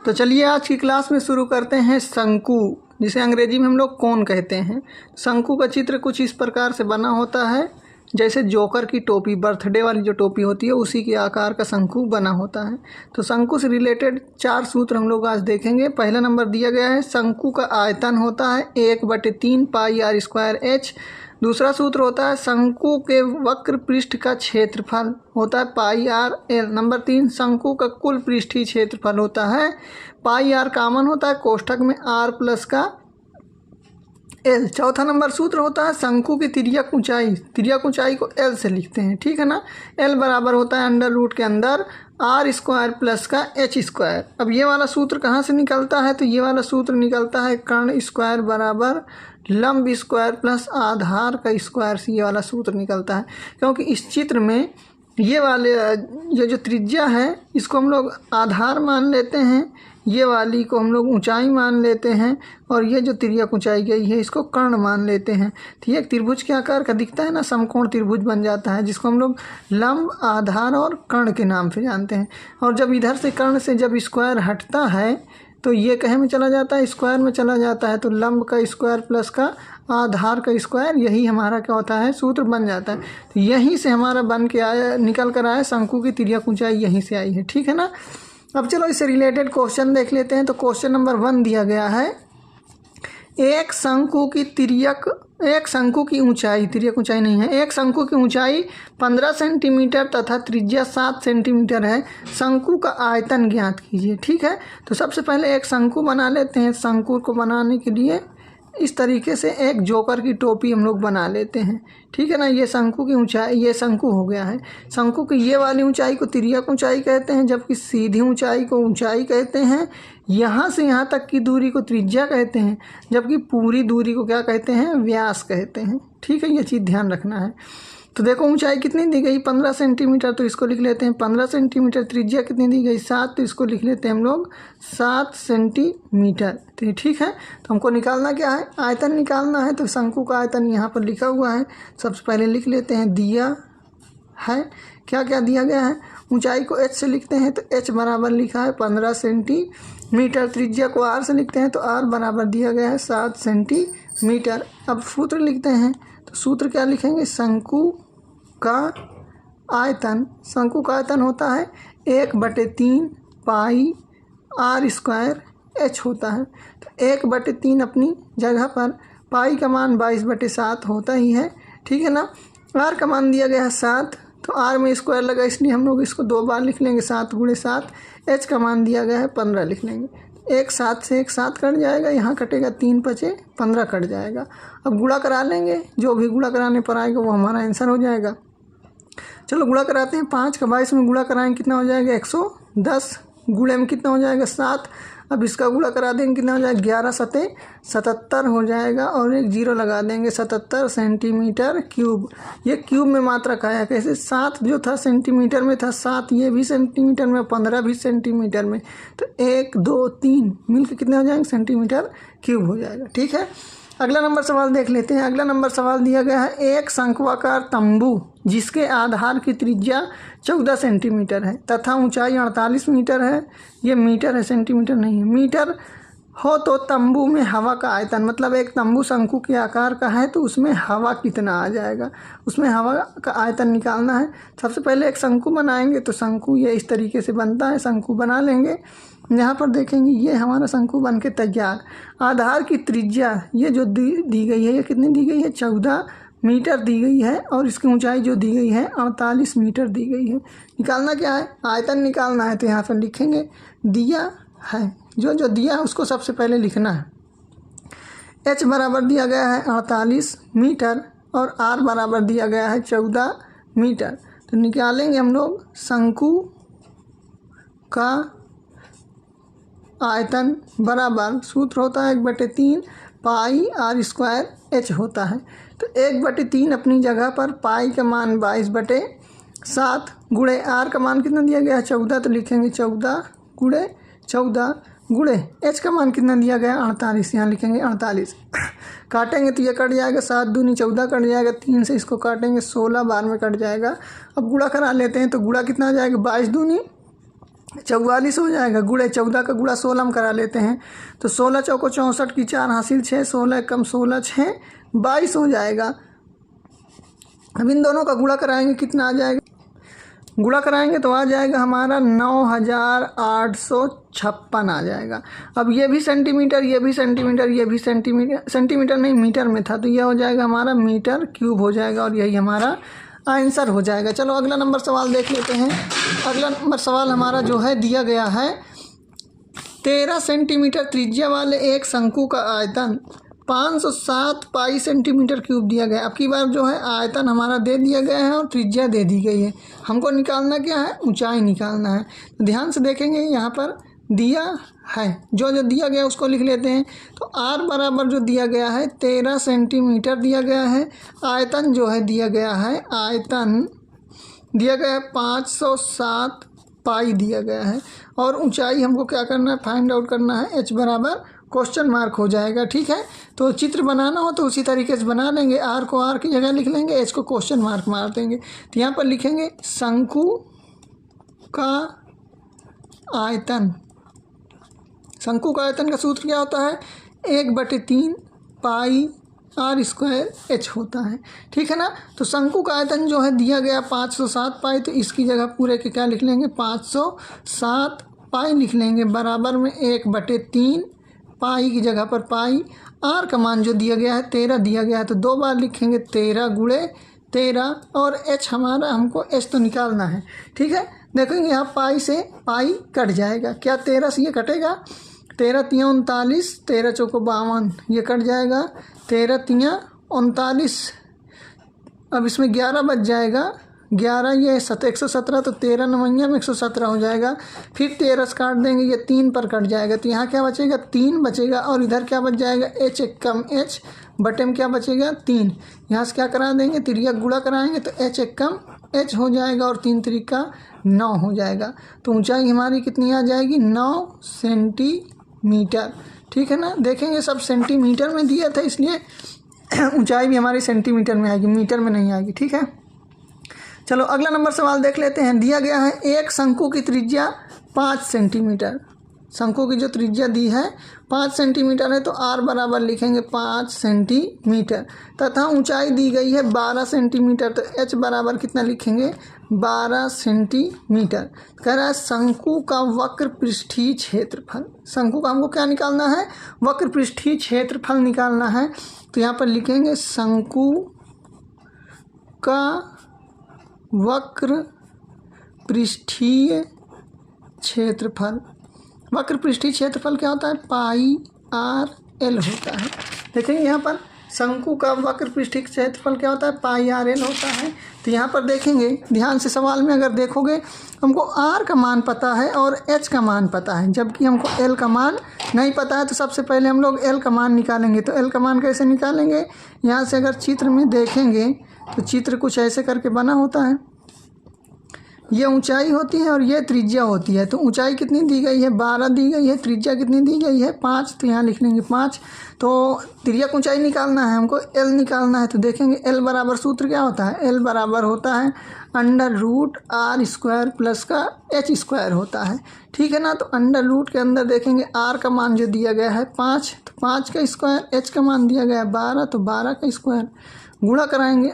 तो चलिए आज की क्लास में शुरू करते हैं शंकु, जिसे अंग्रेजी में हम लोग कोन कहते हैं। शंकु का चित्र कुछ इस प्रकार से बना होता है, जैसे जोकर की टोपी, बर्थडे वाली जो टोपी होती है उसी के आकार का शंकु बना होता है। तो शंकु से रिलेटेड 4 सूत्र हम लोग आज देखेंगे। पहला नंबर दिया गया है, शंकु का आयतन होता है 1/3 पाई आर स्क्वायर एच। दूसरा सूत्र होता है शंकु के वक्र पृष्ठ का क्षेत्रफल होता है पाई आर एल। नंबर 3, शंकु का कुल पृष्ठीय क्षेत्रफल होता है पाई आर, कॉमन होता है कोष्ठक में आर प्लस का एल। चौथा नंबर सूत्र होता है शंकु की तिर्यक ऊंचाई, तिर्यक ऊंचाई को एल से लिखते हैं, ठीक है ना। एल बराबर होता है अंडर रूट के अंदर आर स्क्वायर प्लस का एच स्क्वायर। अब ये वाला सूत्र कहाँ से निकलता है, तो ये वाला सूत्र निकलता है कर्ण स्क्वायर बराबर लंब स्क्वायर प्लस आधार का स्क्वायर से ये वाला सूत्र निकलता है। क्योंकि इस चित्र में ये जो त्रिज्या है इसको हम लोग आधार मान लेते हैं, ये वाली को हम लोग ऊंचाई मान लेते हैं, और ये जो तिर्यक ऊंचाई गई है इसको कर्ण मान लेते हैं। तो ये एक त्रिभुज के आकार का दिखता है ना, समकोण त्रिभुज बन जाता है, जिसको हम लोग लंब, आधार और कर्ण के नाम से जानते हैं। और जब इधर से कर्ण से जब स्क्वायर हटता है तो ये कहे में चला जाता है, स्क्वायर में चला जाता है। तो लंब का स्क्वायर प्लस का आधार का स्क्वायर, यही हमारा क्या होता है, सूत्र बन जाता है। तो यहीं से हमारा बन के आया, निकल कर आया शंकु की तिर्यक ऊंचाई यहीं से आई है, ठीक है ना। अब चलो इससे रिलेटेड क्वेश्चन देख लेते हैं। तो क्वेश्चन नंबर 1 दिया गया है, एक शंकु की ऊंचाई, तिर्यक ऊंचाई नहीं है, एक शंकु की ऊंचाई 15 सेंटीमीटर तथा त्रिज्या 7 सेंटीमीटर है। शंकु का आयतन ज्ञात कीजिए, ठीक है। तो सबसे पहले एक शंकु बना लेते हैं। शंकु को बनाने के लिए इस तरीके से एक जोकर की टोपी हम लोग बना लेते हैं, ठीक है ना। ये शंकु की ऊंचाई, ये शंकु हो गया है। शंकु की ये वाली ऊंचाई को तिर्यक ऊंचाई कहते हैं, जबकि सीधी ऊंचाई को ऊंचाई कहते हैं। यहाँ से यहाँ तक की दूरी को त्रिज्या कहते हैं, जबकि पूरी दूरी को क्या कहते हैं, व्यास कहते हैं, ठीक है। ये चीज़ ध्यान रखना है। तो देखो ऊंचाई कितनी दी गई, 15 सेंटीमीटर, तो इसको लिख लेते हैं 15 सेंटीमीटर। त्रिज्या कितनी दी गई, 7, तो इसको लिख लेते हैं हम लोग 7 सेंटीमीटर। तो ठीक है। तो हमको निकालना क्या है, आयतन निकालना है। तो शंकु का आयतन यहाँ पर लिखा हुआ है, सबसे पहले लिख लेते हैं। दिया है क्या क्या दिया गया है, ऊंचाई को h से लिखते हैं, तो h बराबर लिखा है 15 सेंटीमीटर। त्रिज्या को r से लिखते हैं, तो r बराबर दिया गया है 7 सेंटीमीटर। अब सूत्र लिखते हैं, तो सूत्र क्या लिखेंगे, शंकु का आयतन, शंकु का आयतन होता है 1/3 पाई आर स्क्वायर एच होता है। तो 1/3 अपनी जगह पर, पाई का मान 22/7 होता ही है, ठीक है ना। आर का मान दिया गया है 7, तो आर में स्क्वायर लगा इसलिए हम लोग इसको 2 बार लिख लेंगे, 7 × 7। एच का मान दिया गया है 15 लिख लेंगे। एक 7 से एक 7 कट जाएगा, यहाँ कटेगा 3 × 5 = 15 कट जाएगा। अब गुणा करा लेंगे, जो भी गुणा कराने पर आएगा वो हमारा आंसर हो जाएगा। चलो गुणा कराते हैं। 5 का 22 में गुणा कराएंगे कितना हो जाएगा, 110। गुणे में कितना हो जाएगा, 7। अब इसका गुणा करा देंगे, कितना हो जाएगा, 11 × 7 = 77 हो जाएगा, और एक 0 लगा देंगे, 77 सेंटीमीटर क्यूब। ये क्यूब में मात्रक आया, कैसे, 7 जो था सेंटीमीटर में था, 7 ये भी सेंटीमीटर में, 15 भी सेंटीमीटर में, तो 1 2 3 मिलकर कितने हो जाएंगे, सेंटीमीटर क्यूब हो जाएगा, ठीक है। अगला नंबर सवाल देख लेते हैं। अगला नंबर सवाल दिया गया है, एक शंक्वाकार तंबू जिसके आधार की त्रिज्या 14 सेंटीमीटर है तथा ऊंचाई 48 मीटर है। ये मीटर है, सेंटीमीटर नहीं है। मीटर हो तो तंबू में हवा का आयतन, मतलब एक तंबू शंकु के आकार का है तो उसमें हवा कितना आ जाएगा, उसमें हवा का आयतन निकालना है। सबसे पहले एक शंकु बनाएंगे, तो शंकु ये इस तरीके से बनता है, शंकु बना लेंगे। यहाँ पर देखेंगे ये हमारा शंकु बन के तैयार। आधार की त्रिज्या ये जो दी गई है, ये कितनी दी गई है, 14 मीटर दी गई है, और इसकी ऊंचाई जो दी गई है 48 मीटर दी गई है। निकालना क्या है, आयतन निकालना है। तो यहाँ पर लिखेंगे, दिया है, जो दिया है उसको सबसे पहले लिखना है। h बराबर दिया गया है 48 मीटर, और r बराबर दिया गया है 14 मीटर। तो निकालेंगे हम लोग शंकु का आयतन बराबर, सूत्र होता है 1/3 पाई आर स्क्वायर एच होता है। तो 1/3 अपनी जगह पर, पाई का मान 22/7 गुणे आर का मान कितना दिया गया है, 14, तो लिखेंगे 14 × 14 गुणे एच का मान कितना दिया गया, 48, यहाँ लिखेंगे 48। काटेंगे तो ये कट जाएगा, 7 दूनी 14 कट जाएगा, 3 से इसको काटेंगे 16 बार में कट जाएगा। अब गुणा करा लेते हैं, तो गुणा कितना आ जाएगा, 22 दूनी 44 हो जाएगा। गुणे 14 का गुणा 16 हम करा लेते हैं, तो 16 चौको 64 की 4 हासिल 6, 16 कम 16 6 22 हो जाएगा। अब इन दोनों का गुणा कराएंगे, कितना आ जाएगा? गुणा कराएंगे तो आ जाएगा हमारा 9856 आ जाएगा। अब ये भी सेंटीमीटर, ये भी सेंटीमीटर, ये भी सेंटीमीटर, सेंटीमीटर नहीं मीटर में था, तो यह हो जाएगा हमारा मीटर क्यूब हो जाएगा और यही हमारा आंसर हो जाएगा। चलो अगला नंबर सवाल देख लेते हैं। अगला नंबर सवाल हमारा जो है दिया गया है 13 सेंटीमीटर त्रिज्या वाले एक शंकु का आयतन 507 पाई सेंटीमीटर क्यूब दिया गया है। अब की बार जो है आयतन हमारा दे दिया गया है और त्रिज्या दे दी गई है। हमको निकालना क्या है? ऊंचाई निकालना है। तो ध्यान से देखेंगे यहाँ पर दिया है, जो जो दिया गया उसको लिख लेते हैं। तो आर बराबर जो दिया गया है 13 सेंटीमीटर दिया गया है। आयतन जो है दिया गया है, आयतन दिया गया है 507 पाई दिया गया है। और ऊंचाई हमको क्या करना है? फाइंड आउट करना है। एच बराबर क्वेश्चन मार्क हो जाएगा। ठीक है, तो चित्र बनाना हो तो उसी तरीके से बना लेंगे। आर को आर की जगह लिख लेंगे, एच को क्वेश्चन मार्क मार देंगे। तो यहाँ पर लिखेंगे शंकु का आयतन। शंकु का आयतन का सूत्र क्या होता है? 1/3 पाई आर स्क्वायर एच होता है। ठीक है ना। तो शंकु का आयतन जो है दिया गया 507 पाई, तो इसकी जगह पूरे के क्या लिख लेंगे? 507 पाई लिख लेंगे, बराबर में 1/3 पाई की जगह पर पाई। आर का मान जो दिया गया है 13 दिया गया है, तो 2 बार लिखेंगे 13 गुणे 13। और एच हमारा, हमको एच तो निकालना है। ठीक है, देखेंगे यहाँ पाई से पाई कट जाएगा। क्या 13 से ये कटेगा? 13 तियाँ 39, 13 चौको 52, ये कट जाएगा। 13 तियाँ 39, अब इसमें 11 बच जाएगा। 11 ये 117, तो 13 नवैया में 117 हो जाएगा। फिर 13 से काट देंगे, ये 3 पर कट जाएगा, तो यहाँ क्या बचेगा? 3 बचेगा। और इधर क्या बच जाएगा? एच एक कम एच, बटे में क्या बचेगा? 3। यहाँ से क्या करा देंगे? तिरिया गुणा कराएंगे तो एच एक कम एच हो जाएगा और 3 त्रिका 9 हो जाएगा। तो ऊंचाई हमारी कितनी आ जाएगी? 9 सेंटीमीटर। ठीक है ना। देखेंगे सब सेंटीमीटर में दिया था, इसलिए ऊंचाई भी हमारी सेंटीमीटर में आएगी, मीटर में नहीं आएगी। ठीक है, चलो अगला नंबर सवाल देख लेते हैं। दिया गया है एक शंकु की त्रिज्या 5 सेंटीमीटर। शंकु की जो त्रिज्या दी है 5 सेंटीमीटर है, तो आर बराबर लिखेंगे 5 सेंटीमीटर, तथा ऊंचाई दी गई है 12 सेंटीमीटर। तो एच बराबर कितना लिखेंगे? 12 सेंटीमीटर। कह रहा है शंकु का वक्र पृष्ठीय क्षेत्रफल। शंकु का हमको क्या निकालना है? वक्र पृष्ठीय क्षेत्रफल निकालना है। तो यहाँ पर लिखेंगे शंकु का वक्र पृष्ठीय क्षेत्रफल। वक्र पृष्ठीय क्षेत्रफल क्या होता है? पाई आर एल होता है। देखेंगे यहाँ पर शंकु का वक्र पृष्ठीय क्षेत्रफल क्या होता है? पाई आर एल होता है। तो यहाँ पर देखेंगे ध्यान से, सवाल में अगर देखोगे हमको आर का मान पता है और एच का मान पता है, जबकि हमको एल का मान नहीं पता है। तो सबसे पहले हम लोग एल का मान निकालेंगे। तो एल का मान कैसे निकालेंगे? यहाँ से अगर चित्र में देखेंगे तो चित्र कुछ ऐसे करके बना होता है। ये ऊंचाई होती है और ये त्रिज्या होती है। तो ऊंचाई कितनी दी गई है? 12 दी गई है। त्रिज्या कितनी दी गई है? 5। तो यहाँ लिख लेंगे 5। तो त्रिज्या की ऊंचाई निकालना है हमको, एल निकालना है। तो देखेंगे एल बराबर सूत्र क्या होता है? एल बराबर होता है √r² प्लस का h² होता है। ठीक है ना। तो अंडर रूट के अंदर देखेंगे आर का मान जो दिया गया है 5, तो 5 का स्क्वायर, एच का मान दिया गया है 12, तो 12 का स्क्वायर। गुणा कराएंगे,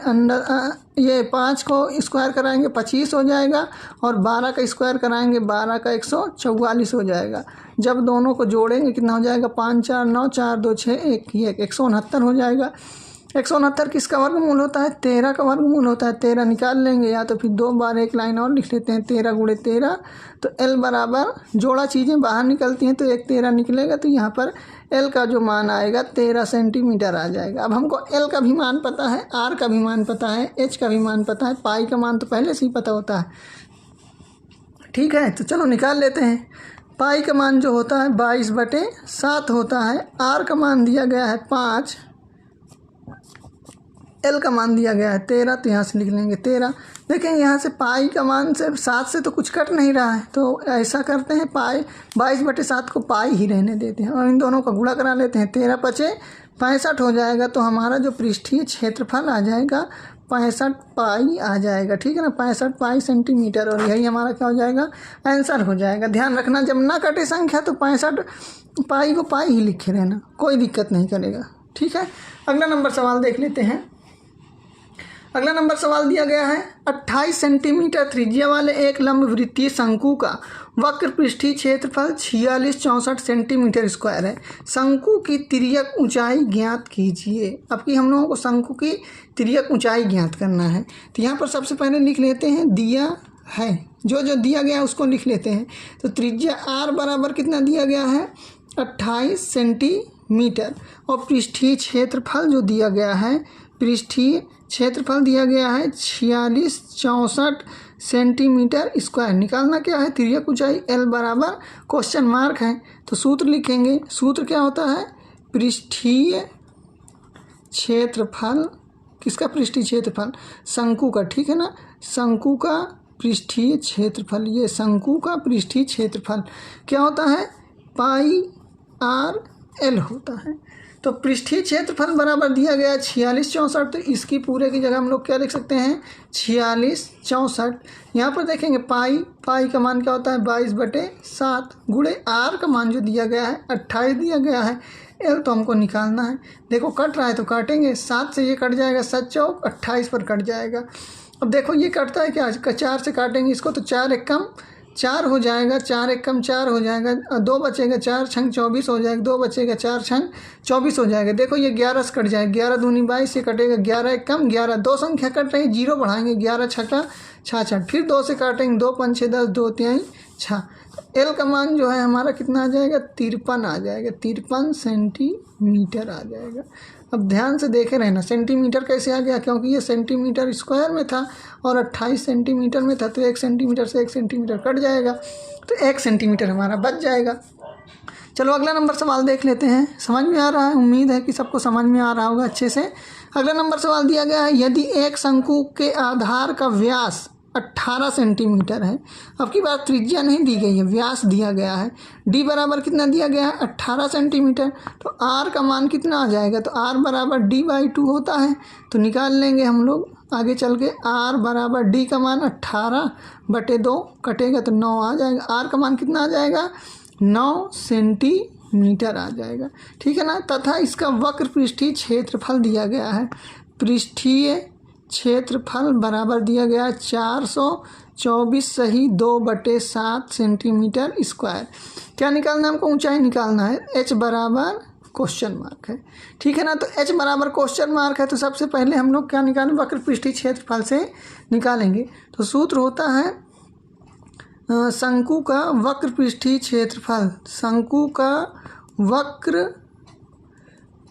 ये 5 को स्क्वायर कराएंगे 25 हो जाएगा, और 12 का स्क्वायर कराएंगे 12 का 144 हो जाएगा। जब दोनों को जोड़ेंगे कितना हो जाएगा? 5 4 9 4 2 6 1 169 हो जाएगा। 169 किसका वर्गमूल होता है? 13 का वर्गमूल होता है। 13 निकाल लेंगे, या तो फिर 2 बार एक लाइन और लिख लेते हैं, 13 गुणे 13। तो एल बराबर, जोड़ा चीज़ें बाहर निकलती हैं तो एक 13 निकलेगा। तो यहाँ पर एल का जो मान आएगा 13 सेंटीमीटर आ जाएगा। अब हमको एल का भी मान पता है, आर का भी मान पता है, एच का भी मान पता है, पाई का मान तो पहले से ही पता होता है। ठीक है, तो चलो निकाल लेते हैं। पाई का मान जो होता है 22/7 होता है। आर का मान दिया गया है 5, एल का मान दिया गया है 13, तो यहाँ से लिख लेंगे 13। देखें यहाँ से पाई का मान से 7 से तो कुछ कट नहीं रहा है, तो ऐसा करते हैं पाई 22/7 को पाई ही रहने देते हैं और इन दोनों का गुणा करा लेते हैं। 13 × 5 = 65 हो जाएगा। तो हमारा जो पृष्ठीय क्षेत्रफल आ जाएगा 65 पाई आ जाएगा, ठीक है ना, 65 पाई सेंटीमीटर। और यही हमारा क्या हो जाएगा, आंसर हो जाएगा। ध्यान रखना जब ना कटे संख्या तो 65 पाई को पाई ही लिखे रहना, कोई दिक्कत नहीं करेगा, ठीक है। अगला नंबर सवाल देख लेते हैं। अगला नंबर सवाल दिया गया है 28 सेंटीमीटर त्रिज्या वाले एक लंब वृत्तीय शंकु का वक्र पृष्ठीय क्षेत्रफल 4664 सेंटीमीटर स्क्वायर है। शंकु की तिर्यक ऊंचाई ज्ञात कीजिए। अब की हम लोगों को शंकु की तिर्यक ऊंचाई ज्ञात करना है। तो यहाँ पर सबसे पहले लिख लेते हैं, दिया है जो दिया गया है उसको लिख लेते हैं। तो त्रिज्या r बराबर कितना दिया गया है, 28 सेंटीमीटर। और पृष्ठीय क्षेत्रफल जो दिया गया है, पृष्ठीय क्षेत्रफल दिया गया है 4664 सेंटीमीटर स्क्वायर। निकालना क्या है, तिर्यक ऊंचाई l बराबर क्वेश्चन मार्क है। तो सूत्र लिखेंगे, सूत्र क्या होता है, पृष्ठीय क्षेत्रफल, किसका पृष्ठीय क्षेत्रफल, शंकु का, ठीक है ना, शंकु का पृष्ठीय क्षेत्रफल। ये शंकु का पृष्ठीय क्षेत्रफल क्या होता है, पाई आर एल होता है। तो पृष्ठीय क्षेत्रफल बराबर दिया गया 4664। तो इसकी पूरे की जगह हम लोग क्या लिख सकते हैं, 4664। यहाँ पर देखेंगे पाई का मान क्या होता है, 22/7 गुणे आर का मान जो दिया गया है 28 दिया गया है। एल तो हमको निकालना है। देखो कट रहा है तो काटेंगे, 7 से ये कट जाएगा, 7 चौक 28 पर कट जाएगा। अब देखो ये कटता है क्या, 4 से काटेंगे इसको तो 4 एकम 4 हो जाएगा, 4 एकम 4 हो जाएगा, 2 बचेगा, 4 छंग 24 हो जाएगा, 2 बचेगा, 4 छंग 24 हो जाएगा। देखो ये 11 से कट जाएगा, 11 दूनी 22 से कटेगा, 11 एकम 11, 2 संख्या कट रही है, 0 बढ़ाएंगे, 11 छक्का 66, फिर 2 से काटेंगे, 2 5 6 10, 2 3 6। एल का मान जो है हमारा कितना आ जाएगा, 53 आ जाएगा, 53 सेंटीमीटर आ जाएगा। अब ध्यान से देखे रहना, सेंटीमीटर कैसे आ गया, क्योंकि ये सेंटीमीटर स्क्वायर में था और 28 सेंटीमीटर में था, तो 1 सेंटीमीटर से 1 सेंटीमीटर कट जाएगा, तो 1 सेंटीमीटर हमारा बच जाएगा। चलो अगला नंबर सवाल देख लेते हैं। समझ में आ रहा है, उम्मीद है कि सबको समझ में आ रहा होगा अच्छे से। अगला नंबर सवाल दिया गया है, यदि एक शंकु के आधार का व्यास 18 सेंटीमीटर है। अब की बात त्रिज्या नहीं दी गई है, व्यास दिया गया है। डी बराबर कितना दिया गया है, 18 सेंटीमीटर। तो आर का मान कितना आ जाएगा, तो आर बराबर d/2 होता है। तो निकाल लेंगे हम लोग आगे चल के, आर बराबर डी का मान 18/2 कटेगा तो 9 आ जाएगा। आर का मान कितना आ जाएगा, 9 सेंटीमीटर आ जाएगा, ठीक है ना। तथा इसका वक्र पृष्ठीय क्षेत्रफल दिया गया है, पृष्ठीय क्षेत्रफल बराबर दिया गया 424 सही 2/7 सेंटीमीटर स्क्वायर। क्या निकालना है हमको, ऊंचाई निकालना है। h बराबर क्वेश्चन मार्क है, ठीक है ना। तो h बराबर क्वेश्चन मार्क है, तो सबसे पहले हम लोग क्या निकालें, वक्र पृष्ठीय क्षेत्रफल से निकालेंगे। तो सूत्र होता है शंकु का वक्र पृष्ठीय क्षेत्रफल, शंकु का वक्र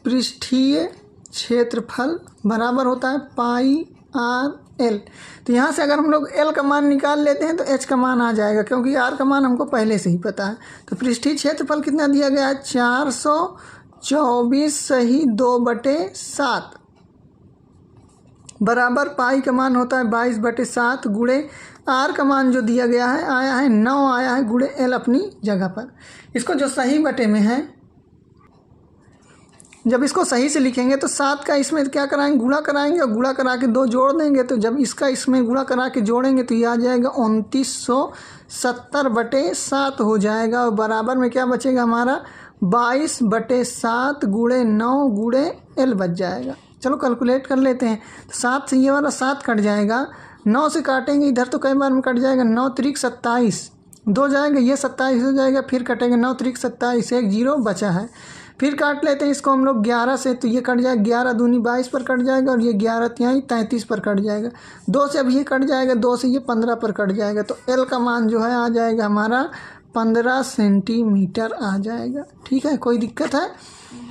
पृष्ठीय क्षेत्रफल बराबर होता है पाई आर एल। तो यहाँ से अगर हम लोग एल का मान निकाल लेते हैं तो एच का मान आ जाएगा, क्योंकि आर का मान हमको पहले से ही पता है। तो पृष्ठीय क्षेत्रफल कितना दिया गया है, 424 सही 2/7 बराबर पाई का मान होता है 22/7 गुणे आर का मान जो दिया गया है आया है 9 आया है, गुणे एल अपनी जगह पर। इसको जो सही बटे में है, जब इसको सही से लिखेंगे तो 7 का इसमें क्या कराएंगे, गुणा कराएंगे और गुणा करा के 2 जोड़ देंगे। तो जब इसका इसमें गुणा करा के जोड़ेंगे तो ये आ जाएगा 2970/7 हो जाएगा। और बराबर में क्या बचेगा हमारा, 22/7 गुणे 9 गुणे एल बच जाएगा। चलो कैलकुलेट कर लेते हैं। तो 7 से ये वाला 7 कट जाएगा, 9 से काटेंगे इधर तो कई बार में कट जाएगा, 9 त्रिक 27, 2 जाएगा, ये 27 हो जाएगा, फिर कटेंगे 9 त्रिक 27, 1 0 बचा है। फिर काट लेते हैं इसको हम लोग 11 से, तो ये कट जाएगा, 11 दूनी 22 पर कट जाएगा, और ये 11 तिहाई 33 पर कट जाएगा। 2 से अब ये कट जाएगा, 2 से ये 15 पर कट जाएगा। तो एल का मान जो है आ जाएगा हमारा 15 सेंटीमीटर आ जाएगा, ठीक है। कोई दिक्कत है,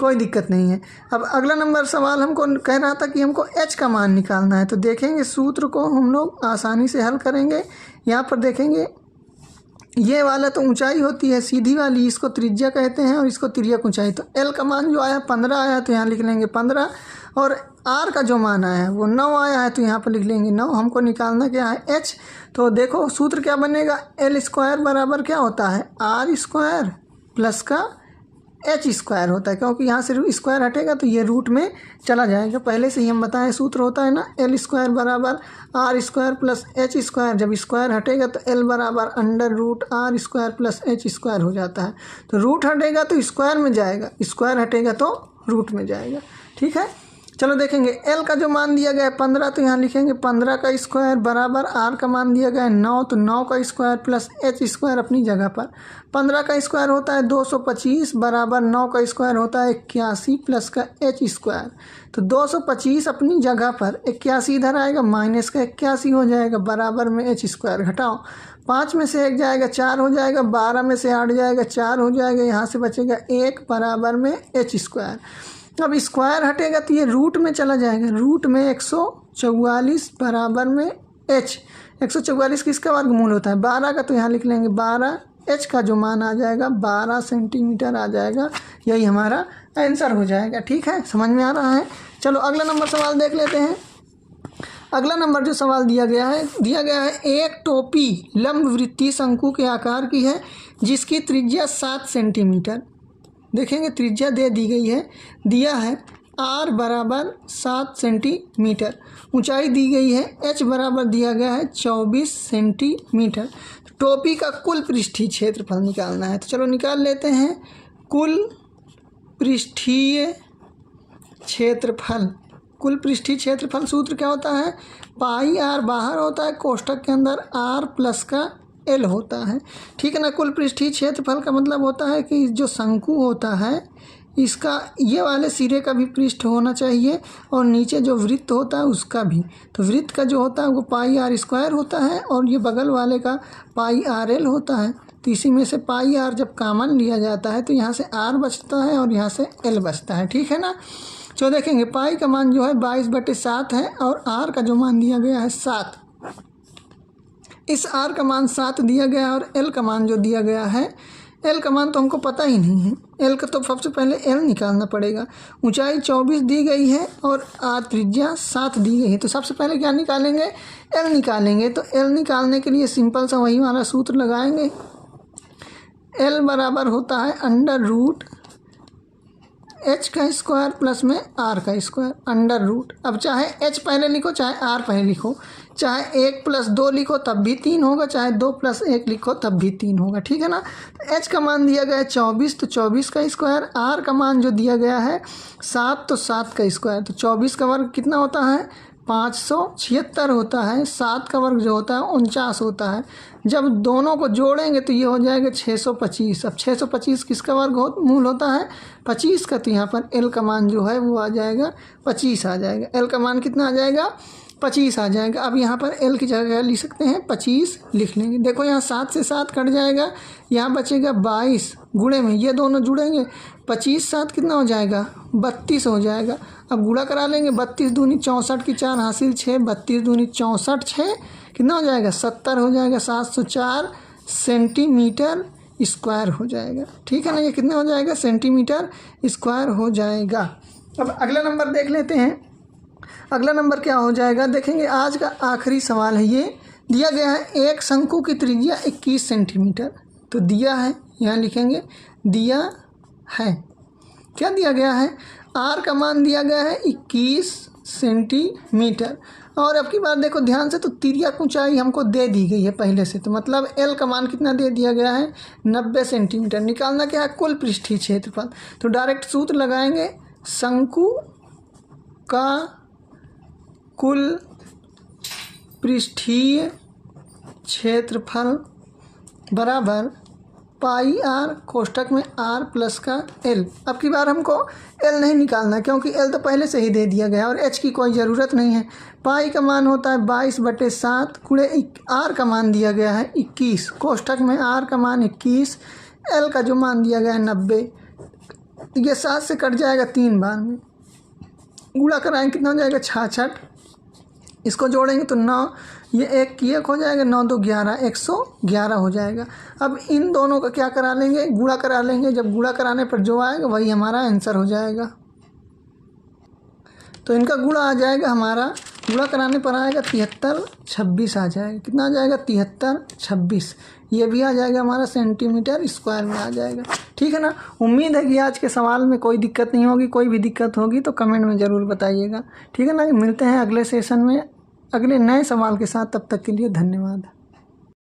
कोई दिक्कत नहीं है। अब अगला नंबर सवाल हमको कह रहा था कि हमको एच का मान निकालना है। तो देखेंगे सूत्र को हम लोग आसानी से हल करेंगे। यहाँ पर देखेंगे ये वाला तो ऊंचाई होती है सीधी वाली, इसको त्रिज्या कहते हैं और इसको तिर्यक ऊंचाई। तो एल का मान जो आया 15 आया, तो यहाँ लिख लेंगे 15, और आर का जो मान आया है वो 9 आया है, तो यहाँ पर लिख लेंगे 9। हमको निकालना क्या है, एच। तो देखो सूत्र क्या बनेगा, एल स्क्वायर बराबर क्या होता है, आर स्क्वायर प्लस का एच स्क्वायर होता है, क्योंकि यहाँ से स्क्वायर हटेगा तो ये रूट में चला जाएगा। पहले से ही हम बताएं सूत्र होता है ना, एल स्क्वायर बराबर R square plus H square. जब स्क्वायर हटेगा तो एल बराबर under root R square plus H square हो जाता है। तो रूट हटेगा तो स्क्वायर में जाएगा, स्क्वायर हटेगा तो रूट में जाएगा। ठीक है, चलो देखेंगे एल का जो मान दिया गया है 15, तो यहाँ लिखेंगे 15 का स्क्वायर बराबर आर का मान दिया गया है 9, तो 9 का स्क्वायर प्लस एच स्क्वायर अपनी जगह पर। 15 का स्क्वायर होता है 225 बराबर 9 का स्क्वायर होता है 81 प्लस का एच स्क्वायर। तो 225 अपनी जगह पर, 81 इधर आएगा, माइनस का 81 हो जाएगा, बराबर में एच स्क्वायर। घटाओ, 5 में से 1 जाएगा 4 हो जाएगा, 12 में से 8 जाएगा 4 हो जाएगा, यहाँ से बचेगा 1 बराबर में एच स्क्वायर। अब स्क्वायर हटेगा तो ये रूट में चला जाएगा, रूट में 144 बराबर में एच। 144 किसका वर्गमूल होता है? 12 का, तो यहाँ लिख लेंगे 12। एच का जो मान आ जाएगा 12 सेंटीमीटर आ जाएगा। यही हमारा आंसर हो जाएगा। ठीक है, समझ में आ रहा है। चलो अगला नंबर सवाल देख लेते हैं। अगला नंबर जो सवाल दिया गया है एक टोपी लंबवृत्तीय शंकु के आकार की है जिसकी त्रिज्या 7 सेंटीमीटर। देखेंगे त्रिज्या दे दी गई है, दिया है आर बराबर 7 सेंटीमीटर, ऊंचाई दी गई है एच बराबर दिया गया है 24 सेंटीमीटर। टोपी का कुल पृष्ठीय क्षेत्रफल निकालना है। तो चलो निकाल लेते हैं। कुल पृष्ठीय क्षेत्रफल, कुल पृष्ठीय क्षेत्रफल सूत्र क्या होता है? पाई आर बाहर होता है, कोष्ठक के अंदर आर प्लस का एल होता है। ठीक है ना। कुल पृष्ठीय क्षेत्रफल का मतलब होता है कि जो शंकु होता है इसका ये वाले सिरे का भी पृष्ठ होना चाहिए और नीचे जो वृत्त होता है उसका भी। तो वृत्त का जो होता है वो पाई आर स्क्वायर होता है और ये बगल वाले का पाई आर एल होता है। तो इसी में से पाई आर जब कॉमन लिया जाता है तो यहाँ से आर बचता है और यहाँ से एल बचता है। ठीक है ना। तो देखेंगे पाई का मान जो है 22/7 है और आर का जो मान दिया गया है 7। इस आर का मान 7 दिया गया है और एल का मान जो दिया गया है, एल का मान तो हमको पता ही नहीं है। एल का तो सबसे पहले एल निकालना पड़ेगा। ऊंचाई 24 दी गई है और आर त्रिज्या 7 दी गई है। तो सबसे पहले क्या निकालेंगे? एल निकालेंगे। तो एल निकालने के लिए सिंपल सा वही वाला सूत्र लगाएंगे। एल बराबर होता है अंडर रूट एच का स्क्वायर प्लस में आर का स्क्वायर अंडर रूट। अब चाहे एच पहले लिखो चाहे आर पहले लिखो, चाहे 1 + 2 लिखो तब भी 3 होगा, चाहे 2 + 1 लिखो तब भी 3 होगा। ठीक है ना। तो एच का मान दिया गया है 24, तो 24 का स्क्वायर। आर का मान जो दिया गया है 7, तो 7 का स्क्वायर। तो 24 का वर्ग कितना होता है? 576 होता है। 7 का वर्ग जो होता है 49 होता है। जब दोनों को जोड़ेंगे तो ये हो जाएगा 625। अब 625 किसका मूल होता है? 25 का। तो यहाँ पर एल का मान जो है वो आ जाएगा 25 आ जाएगा। एल का मान कितना आ जाएगा? 25 आ जाएगा। अब यहाँ पर एल की जगह लिख सकते हैं 25 लिख लेंगे। देखो यहाँ 7 से 7 कट जाएगा, यहाँ बचेगा 22 गुणे में ये दोनों जुड़ेंगे 25 7 कितना हो जाएगा? 32 हो जाएगा। अब गुणा करा लेंगे। 32 दूनी 64 की 4 हासिल 6, 32 दूनी 64 6 कितना हो जाएगा? 70 हो जाएगा। 704 सेंटीमीटर स्क्वायर हो जाएगा। ठीक है ना। ये कितना हो जाएगा? सेंटीमीटर स्क्वायर हो जाएगा। अब अगला नंबर देख लेते हैं। अगला नंबर क्या हो जाएगा? देखेंगे आज का आखिरी सवाल है। ये दिया गया है एक शंकु की त्रिज्या 21 सेंटीमीटर। तो दिया है, यहाँ लिखेंगे दिया है। क्या दिया गया है? आर का मान दिया गया है 21 सेंटीमीटर। और अब की बात देखो ध्यान से, तो तिर्यक ऊंचाई हमको दे दी गई है पहले से। तो मतलब एल का मान कितना दे दिया गया है? 90 सेंटीमीटर। निकालना क्या है? कुल पृष्ठीय क्षेत्रफल। तो डायरेक्ट सूत्र लगाएंगे। शंकु का कुल पृष्ठीय क्षेत्रफल बराबर पाई आर कोष्ठक में आर प्लस का एल। अब की बार हमको एल नहीं निकालना है क्योंकि एल तो पहले से ही दे दिया गया है और एच की कोई ज़रूरत नहीं है। पाई का मान होता है 22/7 गुणे आर का मान दिया गया है 21, कोष्ठक में आर का मान 21, एल का जो मान दिया गया है 90। ये 7 से कट जाएगा 3 बार में, गुणा कराएंगे कितना हो जाएगा? 66। इसको जोड़ेंगे तो 9, ये 1 की 1 हो जाएगा, 9 2 11, 111 हो जाएगा। अब इन दोनों का क्या करा लेंगे? गुणा करा लेंगे। जब गुणा कराने पर जो आएगा वही हमारा आंसर हो जाएगा। तो इनका गुणा आ जाएगा हमारा गुणा कराने पर आएगा 73 26 आ जाएगा। कितना आ जाएगा? 73 26। ये भी आ जाएगा हमारा सेंटीमीटर स्क्वायर में आ जाएगा। ठीक है ना। उम्मीद है कि आज के सवाल में कोई दिक्कत नहीं होगी। कोई भी दिक्कत होगी तो कमेंट में ज़रूर बताइएगा। ठीक है ना। मिलते हैं अगले सेशन में अगले नए सवाल के साथ। तब तक के लिए धन्यवाद।